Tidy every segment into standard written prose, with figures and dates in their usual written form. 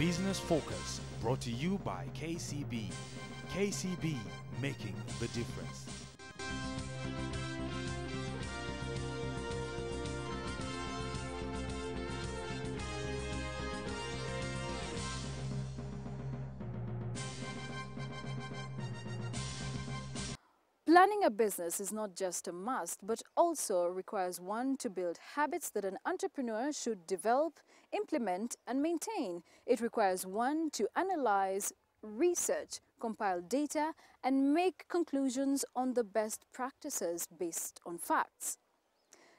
Business Focus, brought to you by KCB. KCB, making the difference. Planning a business is not just a must, but also requires one to build habits that an entrepreneur should develop, implement, and maintain. It requires one to analyze, research, compile data, and make conclusions on the best practices based on facts.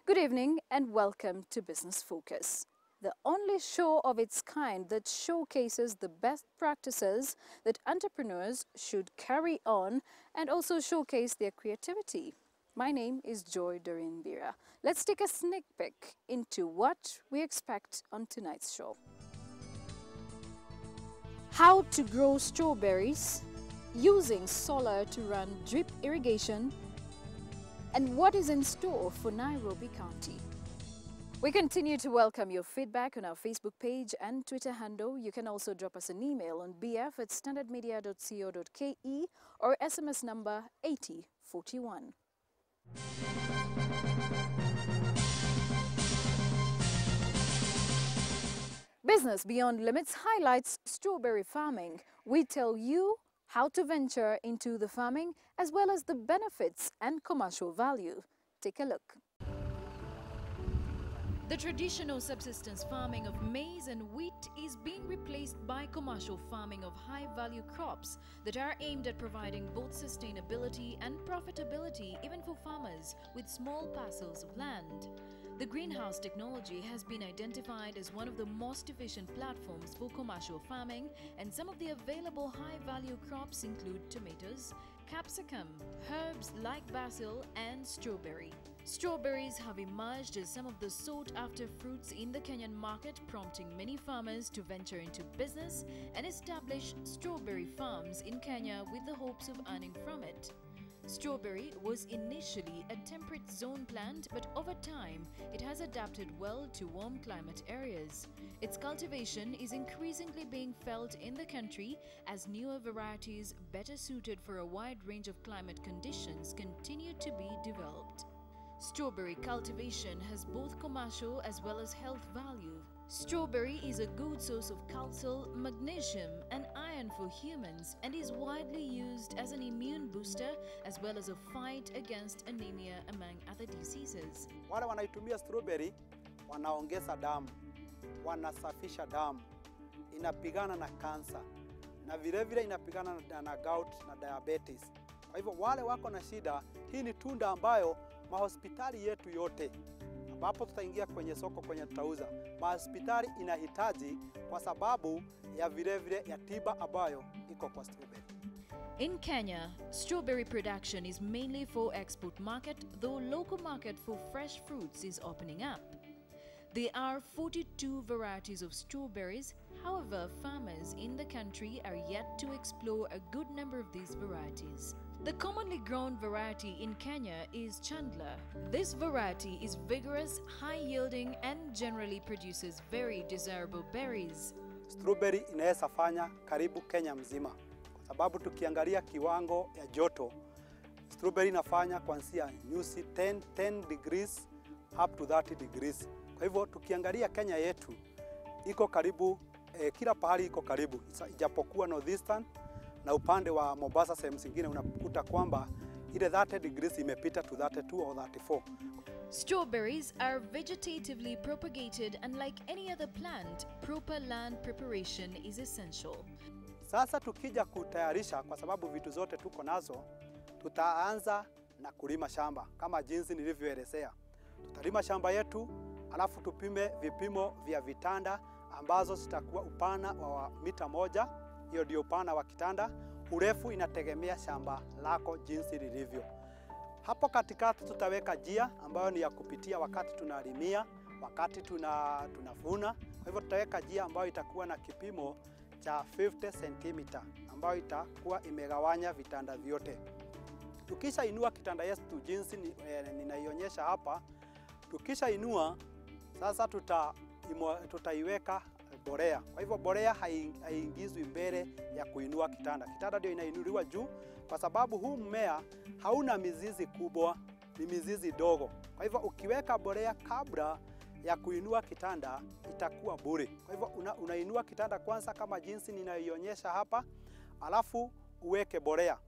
Good evening and welcome to Business Focus, the only show of its kind that showcases the best practices that entrepreneurs should carry on and also showcase their creativity. My name is Joy Doreen Bira. Let's take a sneak peek into what we expect on tonight's show. How to grow strawberries, using solar to run drip irrigation, and what is in store for Nairobi County. We continue to welcome your feedback on our Facebook page and Twitter handle. You can also drop us an email on bf@standardmedia.co.ke or SMS number 8041. Business Beyond Limits highlights strawberry farming. We tell you how to venture into the farming as well as the benefits and commercial value. Take a look. The traditional subsistence farming of maize and wheat is being replaced by commercial farming of high-value crops that are aimed at providing both sustainability and profitability even for farmers with small parcels of land. The greenhouse technology has been identified as one of the most efficient platforms for commercial farming, and some of the available high-value crops include tomatoes, capsicum, herbs like basil, and strawberry. Strawberries have emerged as some of the sought-after fruits in the Kenyan market, prompting many farmers to venture into business and establish strawberry farms in Kenya with the hopes of earning from it. Strawberry was initially a temperate zone plant, but over time it has adapted well to warm climate areas. Its cultivation is increasingly being felt in the country as newer varieties better suited for a wide range of climate conditions continue to be developed. Strawberry cultivation has both commercial as well as health value. Strawberry is a good source of calcium, magnesium, and iron for humans and is widely used as an immune booster as well as a fight against anemia among other diseases. Wale wanaitumia strawberry wanaongeza damu, wanasafisha damu, inapigana na kansa na vile vile inapigana na gout na diabetes. Kwa hivyo wale wako na shida, hii ni tunda ambayo mahospitali yetu yote ambapo tutaingia kwenye soko kwenye tutauza, mahospitali inahitaji kwa sababu ya vile vile ya tiba ambayo iko kwa strawberry. In Kenya, strawberry production is mainly for export market, though local market for fresh fruits is opening up. There are 42 varieties of strawberries. However, farmers in the country are yet to explore a good number of these varieties. The commonly grown variety in Kenya is Chandler. This variety is vigorous, high-yielding, and generally produces very desirable berries. Strawberry inaweza fanya karibu Kenya mzima, kwa sababu tukiangalia kiwango ya joto, strawberry inafanya kuanzia nyuzi 10 degrees up to 30 degrees. Kwa hivyo tukiangalia Kenya yetu iko karibu, kila pahali iko karibu, ijapokuwa northeastern na upande wa Mombasa sehemu zingine unakuta kwamba ile 30 degrees imepita to 32 or 34. Strawberries are vegetatively propagated, and like any other plant, proper land preparation is essential. Sasa tukija kutayarisha, kwa sababu vitu zote tuko nazo, tutaanza na kulima shamba kama jinsi nilivyoelezea. Tutalima shamba yetu, alafu tupime vipimo vya vitanda ambazo zitakuwa upana wa mita 1. Hiyo ndio upana wa kitanda. Urefu inategemea shamba lako jinsi lilivyo. Hapo katikati tutaweka njia ambayo ni ya kupitia wakati tunalimia, wakati tunavuna. Kwa hivyo tutaweka njia ambayo itakuwa na kipimo cha 50 cm ambayo itakuwa imegawanya vitanda vyote. Tukisha inua kitanda yetu jinsi ninaionyesha hapa, tukisha inua sasa tutaiweka mbolea. Kwa hivyo mbolea haiingizwi mbele ya kuinua kitanda. Kitanda ndio inainuliwa juu, kwa sababu huu mmea hauna mizizi kubwa, ni mizizi dogo. Kwa hivyo ukiweka mbolea kabla ya kuinua kitanda itakuwa bure. Kwa hivyo unainua kitanda kwanza kama jinsi ninayoionyesha hapa, alafu uweke mbolea.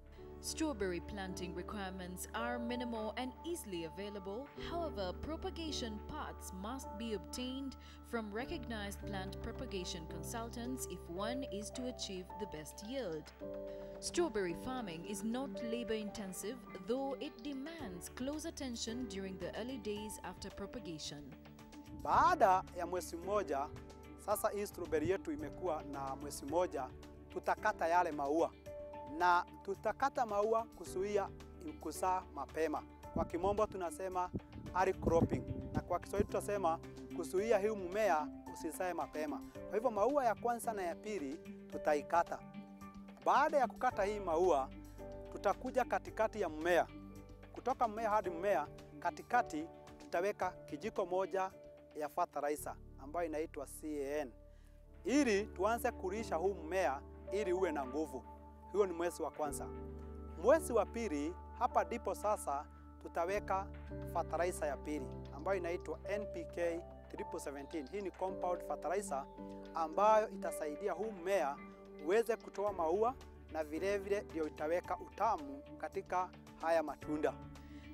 Strawberry planting requirements are minimal and easily available. However, propagation paths must be obtained from recognized plant propagation consultants if one is to achieve the best yield. Strawberry farming is not labor intensive, though it demands close attention during the early days after propagation. Baada ya mwezi mmoja, sasa hii strawberry yetu imekuwa na mwezi mmoja, tutakata yale maua. Na tutakata maua kuzuia kuzaa mapema. Kwa kimombo tunasema early cropping, na kwa Kiswahili tutasema kuzuia hii mmea usizae mapema. Kwa hivyo maua ya kwanza na ya pili tutaikata. Baada ya kukata hii maua, tutakuja katikati ya mmea. Kutoka mmea hadi mmea, katikati tutaweka kijiko moja ya fertilizer ambayo inaitwa CAN, ili tuanze kulisha huu mmea ili uwe na nguvu. Hiyo ni mwezi wa kwanza. Mwezi wa pili, hapa ndipo sasa tutaweka fertilizer ya pili ambayo inaitwa NPK 317. Hii ni compound fertilizer ambayo itasaidia huu mmea uweze kutoa maua, na vile vile ndio itaweka utamu katika haya matunda.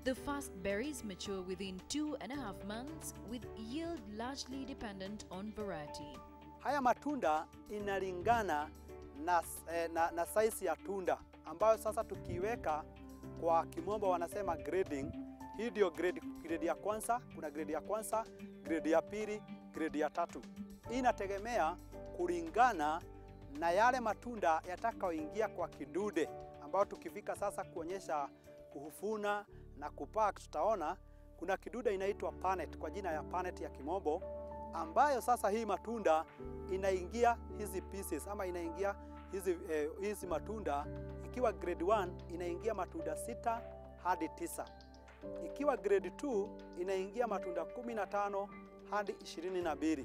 The first berries mature within 2.5 months, with yield largely dependent on variety. Haya matunda inalingana na size ya tunda, ambayo sasa tukiweka kwa kimombo wanasema grading. Hii ndio grade ya kwanza, kuna grade ya kwanza, grade ya pili, grade ya tatu. Hii inategemea kulingana na yale matunda yatakayoingia kwa kidude, ambao tukifika sasa kuonyesha kuhufuna na kupack, tutaona kuna kidude inaitwa panet, kwa jina ya panet ya kimombo, ambayo sasa hii matunda inaingia hizi pieces ama inaingia hizi matunda. Ikiwa grade 1 inaingia matunda 6 hadi 9. Ikiwa grade 2 inaingia matunda 15 hadi 22.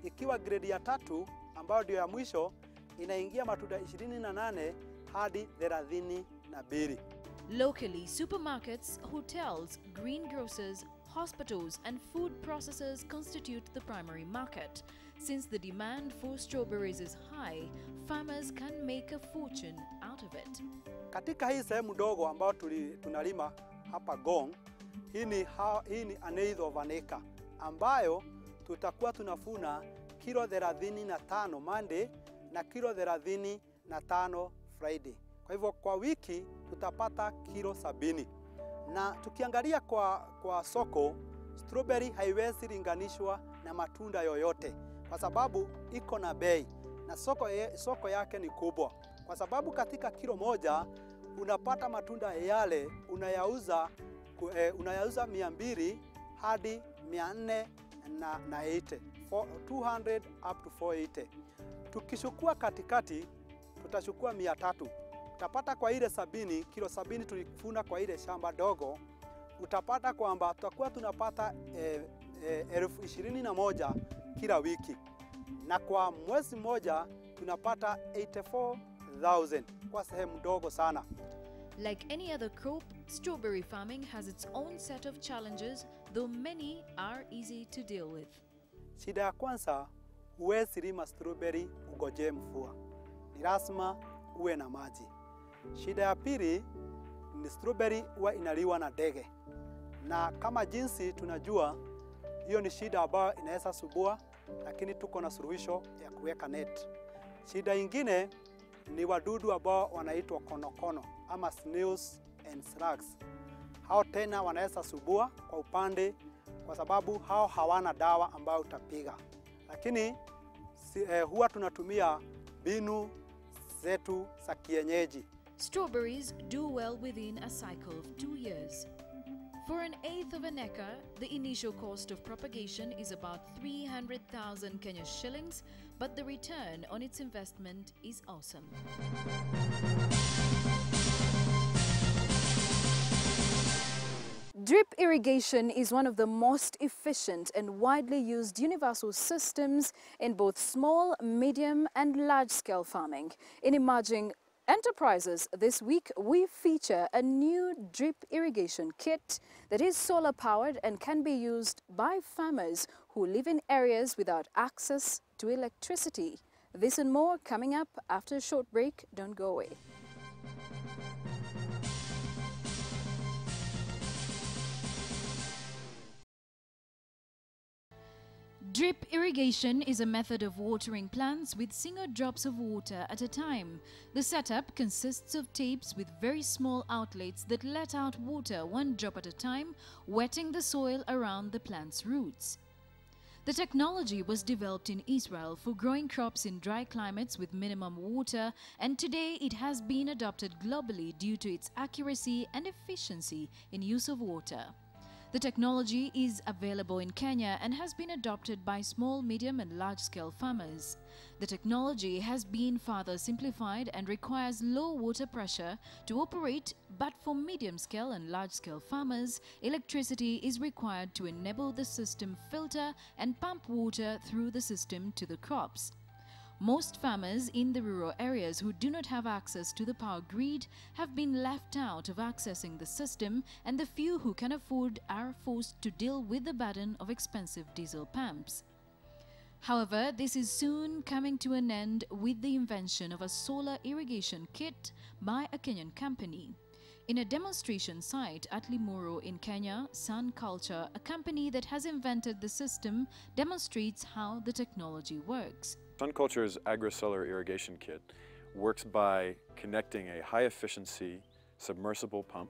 Ikiwa grade ya 3 ambayo ndio ya mwisho inaingia matunda 28 hadi 32. Locally, supermarkets, hotels, greengrocers, hospitals and food processors constitute the primary market. Since the demand for strawberries is high, farmers can make a fortune out of it. Katika hii sehemu ndogo ambayo tunalima hapa Ngong, hii ni an eighth of an acre, ambayo tutakuwa tunafuna kilo 35 Monday na kilo 35 Friday. Kwa hivyo kwa wiki tutapata kilo 70. Na tukiangalia kwa soko, strawberry haiwezi linganishwa na matunda yoyote, kwa sababu iko na bei na soko yake ni kubwa. Kwa sababu katika kilo moja unapata matunda yale unayauza 200 hadi 480, 200 up to 480. Tukishukua katikati tutachukua 300. Utapata kwa ile 70, kilo 70 tulifuna kwa ile shamba dogo, utapata kwamba tutakuwa tunapata 21,000 kila wiki. Na kwa mwezi mmoja tunapata 84,000 kwa sehemu dogo sana. Like any other crop, strawberry farming has its own set of challenges, though many are easy to deal with. Shida ya kwanza, huwezi lima strawberry ungojee mvua. Ni lazima uwe na maji. Shida ya pili ni strawberry huwa inaliwa na ndege. Na kama jinsi tunajua, hiyo ni shida ambayo inaweza subua, lakini tuko na suluhisho ya kuweka net. Shida ingine ni wadudu ambao wanaitwa konokono ama snails and slugs. Hao tena wanaweza subua kwa upande, kwa sababu hao hawana dawa ambayo utapiga. Lakini huwa tunatumia mbinu zetu za kienyeji. Strawberries do well within a cycle of 2 years. For an eighth of an acre, the initial cost of propagation is about 300,000 Kenya shillings, but the return on its investment is awesome. Drip irrigation is one of the most efficient and widely used universal systems in both small, medium and large-scale farming. In Emerging Enterprises this week, we feature a new drip irrigation kit that is solar-powered and can be used by farmers who live in areas without access to electricity. This and more coming up after a short break. Don't go away. Drip irrigation is a method of watering plants with single drops of water at a time. The setup consists of tapes with very small outlets that let out water one drop at a time, wetting the soil around the plant's roots. The technology was developed in Israel for growing crops in dry climates with minimum water, and today it has been adopted globally due to its accuracy and efficiency in use of water. The technology is available in Kenya and has been adopted by small, medium and large-scale farmers. The technology has been further simplified and requires low water pressure to operate, but for medium-scale and large-scale farmers, electricity is required to enable the system filter and pump water through the system to the crops. Most farmers in the rural areas who do not have access to the power grid have been left out of accessing the system, and the few who can afford are forced to deal with the burden of expensive diesel pumps. However, this is soon coming to an end with the invention of a solar irrigation kit by a Kenyan company. In a demonstration site at Limuru in Kenya, Sun Culture, a company that has invented the system, demonstrates how the technology works. Sun Culture's AgroSolar irrigation kit works by connecting a high-efficiency submersible pump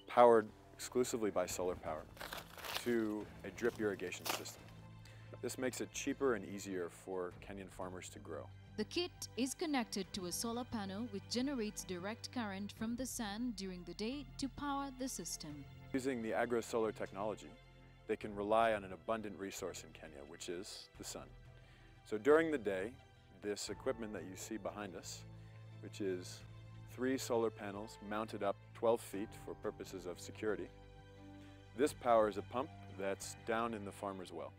powered exclusively by solar power to a drip irrigation system. This makes it cheaper and easier for Kenyan farmers to grow. The kit is connected to a solar panel which generates direct current from the sun during the day to power the system. Using the AgroSolar technology, they can rely on an abundant resource in Kenya, which is the sun. So during the day, this equipment that you see behind us, which is 3 solar panels mounted up 12 feet for purposes of security, this powers a pump that's down in the farmer's well.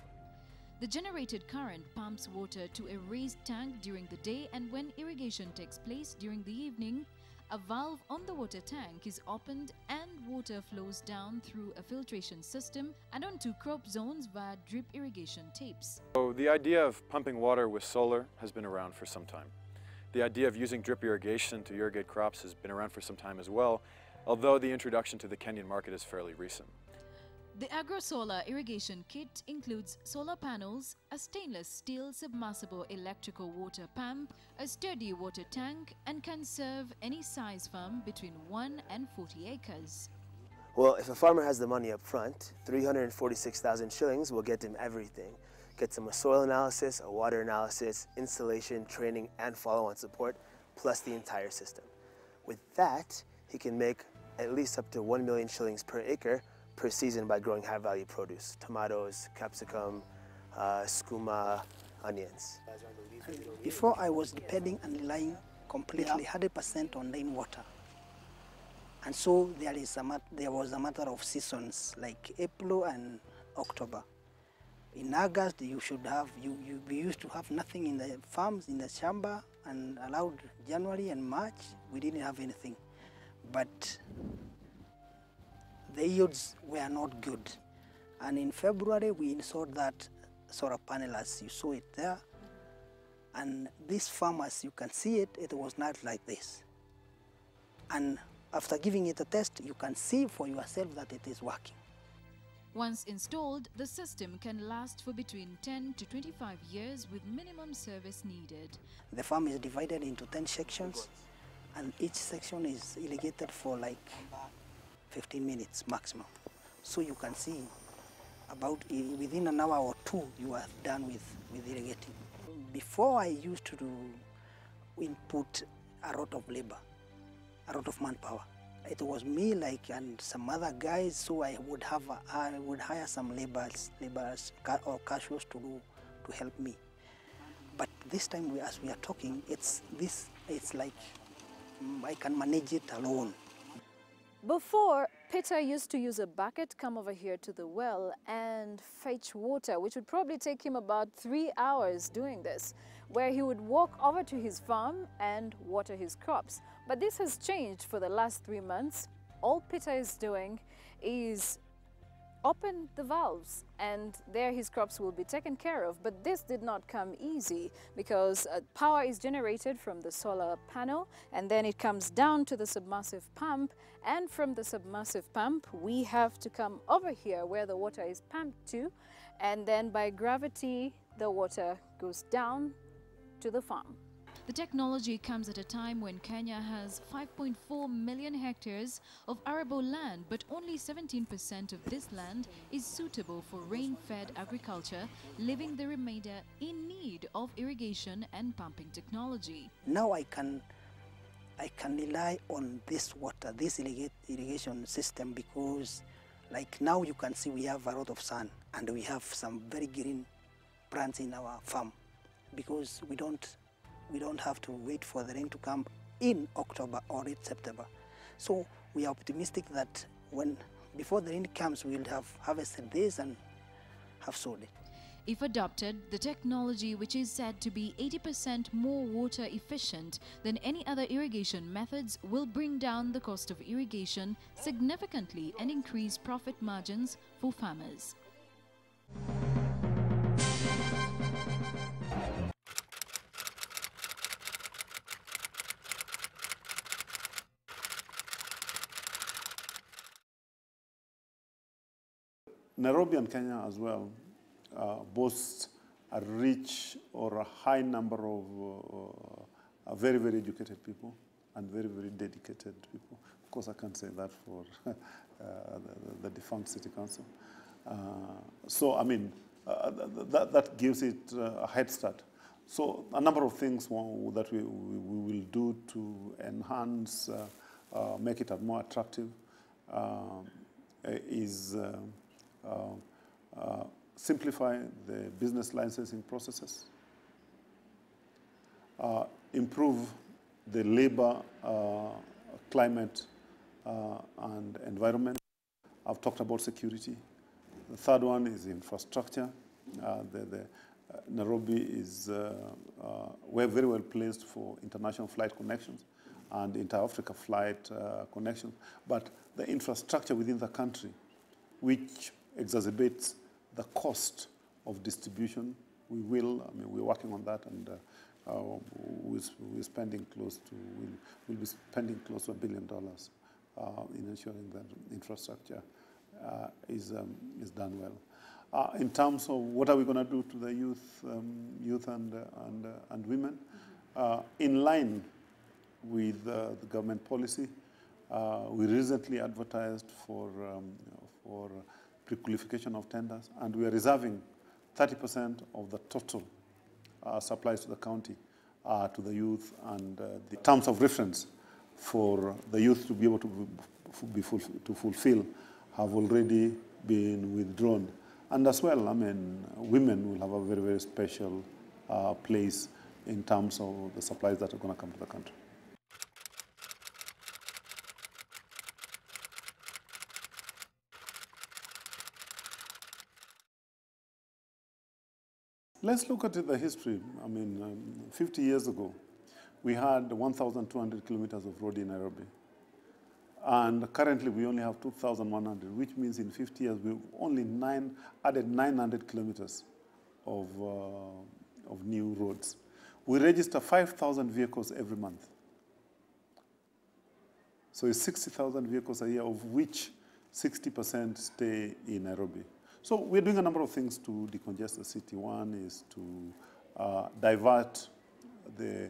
The generated current pumps water to a raised tank during the day, and when irrigation takes place during the evening, a valve on the water tank is opened and water flows down through a filtration system and onto crop zones via drip irrigation tapes. So the idea of pumping water with solar has been around for some time. The idea of using drip irrigation to irrigate crops has been around for some time as well, although the introduction to the Kenyan market is fairly recent. The AgroSolar irrigation kit includes solar panels, a stainless steel submersible electrical water pump, a sturdy water tank, and can serve any size farm between 1 and 40 acres. Well, if a farmer has the money up front, 346,000 shillings will get him everything. Gets him a soil analysis, a water analysis, installation, training, and follow-on support, plus the entire system. With that, he can make at least up to 1 million shillings per acre per season by growing high-value produce, tomatoes, capsicum, skooma, onions. Before I was depending and relying completely 100% on rainwater. And so there was a matter of seasons like April and October. In August, we used to have nothing in the farms, in the shamba, and allowed January and March, we didn't have anything. But the yields were not good. And in February, we installed that solar panel as you saw it there. And this farm, as you can see it, it was not like this. And after giving it a test, you can see for yourself that it is working. Once installed, the system can last for between 10 to 25 years with minimum service needed. The farm is divided into 10 sections, and each section is irrigated for like 15 minutes maximum. So you can see about within an hour or 2 you are done with irrigating. Before I used to input a lot of labor, a lot of manpower. It was me and some other guys, so I would hire some laborers or casuals to help me. But this time, as we are talking, it's like I can manage it alone. Before, Peter used to use a bucket, come over here to the well and fetch water, which would probably take him about 3 hours doing this, where he would walk over to his farm and water his crops. But this has changed for the last 3 months. All Peter is doing is open the valves and there his crops will be taken care of. But this did not come easy because power is generated from the solar panel and then it comes down to the submersive pump, and from the submersive pump we have to come over here where the water is pumped to, and then by gravity the water goes down to the farm. The technology comes at a time when Kenya has 5.4 million hectares of arable land, but only 17% of this land is suitable for rain-fed agriculture, leaving the remainder in need of irrigation and pumping technology. Now I can rely on this water, this irrigation system, because like now you can see we have a lot of sun and we have some very green plants in our farm, because we don't have to wait for the rain to come in October or in September. So we are optimistic that before the rain comes, we will have harvested this and have sold it. If adopted, the technology, which is said to be 80% more water efficient than any other irrigation methods, will bring down the cost of irrigation significantly and increase profit margins for farmers. Nairobi and Kenya as well boasts a rich or a high number of very, very educated people and very, very dedicated people. Of course, I can't say that for the defunct city council. So, I mean, that gives it a head start. So, a number of things that we will do to enhance, make it more attractive is simplify the business licensing processes, improve the labor, climate, and environment. I've talked about security. The third one is infrastructure. Nairobi is we're very well placed for international flight connections and inter-Africa flight connections, but the infrastructure within the country, which exacerbates the cost of distribution, we're working on that, and we'll be spending close to $1 billion in ensuring that infrastructure is done well. In terms of what are we going to do to the youth and women, in line with the government policy, we recently advertised for pre-qualification of tenders, and we are reserving 30% of the total supplies to the county to the youth, and the terms of reference for the youth to be able to fulfill have already been withdrawn. And as well, I mean, women will have a very, very special place in terms of the supplies that are going to come to the country. Let's look at the history. I mean, 50 years ago, we had 1,200 kilometers of road in Nairobi. And currently, we only have 2,100, which means in 50 years, we've only added 900 kilometers of new roads. We register 5,000 vehicles every month. So it's 60,000 vehicles a year, of which 60% stay in Nairobi. So we're doing a number of things to decongest the city. One is to divert the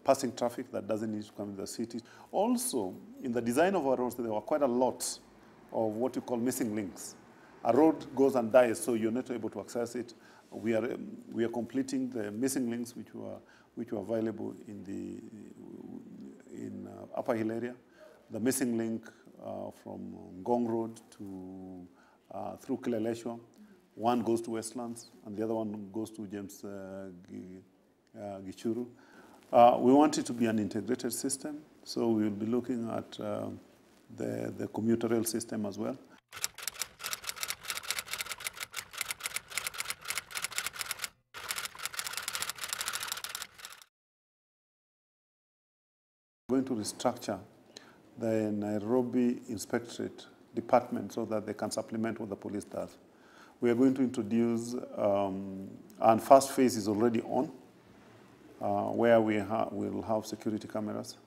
passing traffic that doesn't need to come in the city. Also, in the design of our roads, there were quite a lot of what you call missing links. A road goes and dies, so you're not able to access it. We are completing the missing links which were available in Upper Hill area. The missing link from Ngong Road to through Kileleshwa. One goes to Westlands, and the other one goes to James Gichuru. We want it to be an integrated system, so we will be looking at the commuter rail system as well. We're going to restructure the Nairobi Inspectorate Department so that they can supplement what the police does. We are going to introduce, and first phase is already on, where we'll have security cameras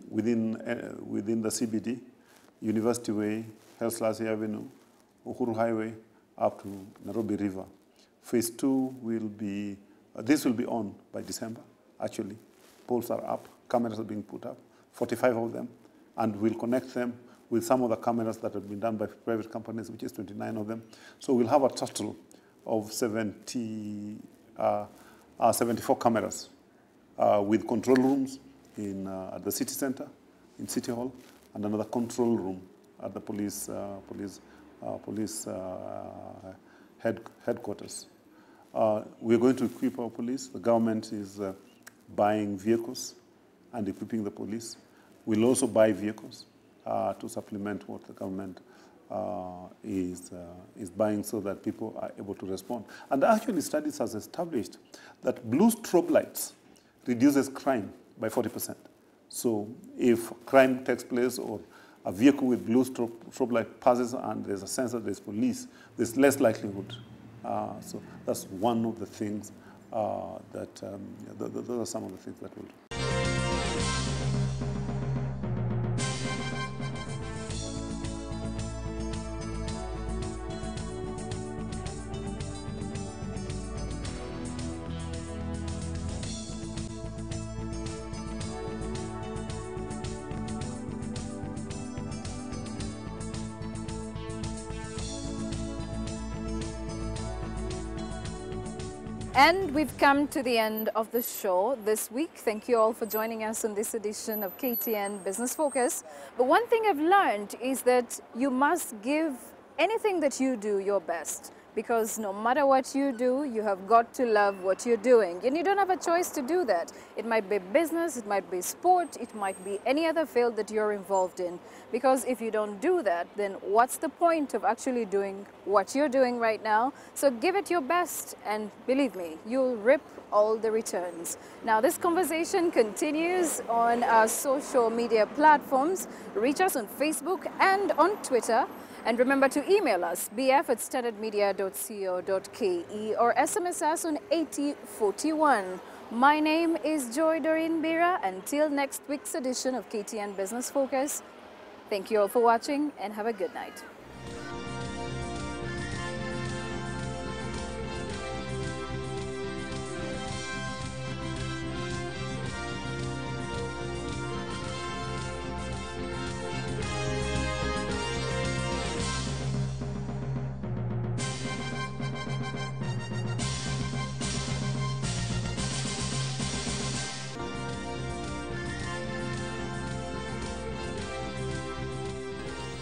within the CBD, University Way, Haile Selassie Avenue, Uhuru Highway, up to Nairobi River. Phase 2 will be, this will be on by December, actually. Poles are up, cameras are being put up, 45 of them, and we'll connect them with some of the cameras that have been done by private companies, which is 29 of them. So we'll have a total of 74 cameras with control rooms at the city center, in City Hall, and another control room at the police headquarters. We're going to equip our police. The government is buying vehicles and equipping the police. We'll also buy vehicles to supplement what the government is buying so that people are able to respond. And actually studies has established that blue strobe lights reduces crime by 40%. So if crime takes place or a vehicle with blue strobe light passes and there's a sense that there's police, there's less likelihood. So that's one of the things those are some of the things that we'll do. And we've come to the end of the show this week. Thank you all for joining us on this edition of KTN Business Focus. But one thing I've learned is that you must give anything that you do your best, because no matter what you do, you have got to love what you're doing. And you don't have a choice to do that. It might be business, it might be sport, it might be any other field that you're involved in. Because if you don't do that, then what's the point of actually doing what you're doing right now? So give it your best, and believe me, you'll reap all the returns. Now, this conversation continues on our social media platforms. Reach us on Facebook and on Twitter. And remember to email us, bf@standardmedia.co.ke, or SMS us on 8041. My name is Joy Doreen Bira. Until next week's edition of KTN Business Focus, thank you all for watching and have a good night.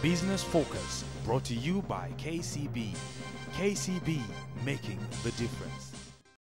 Business Focus, brought to you by KCB. KCB, making the difference.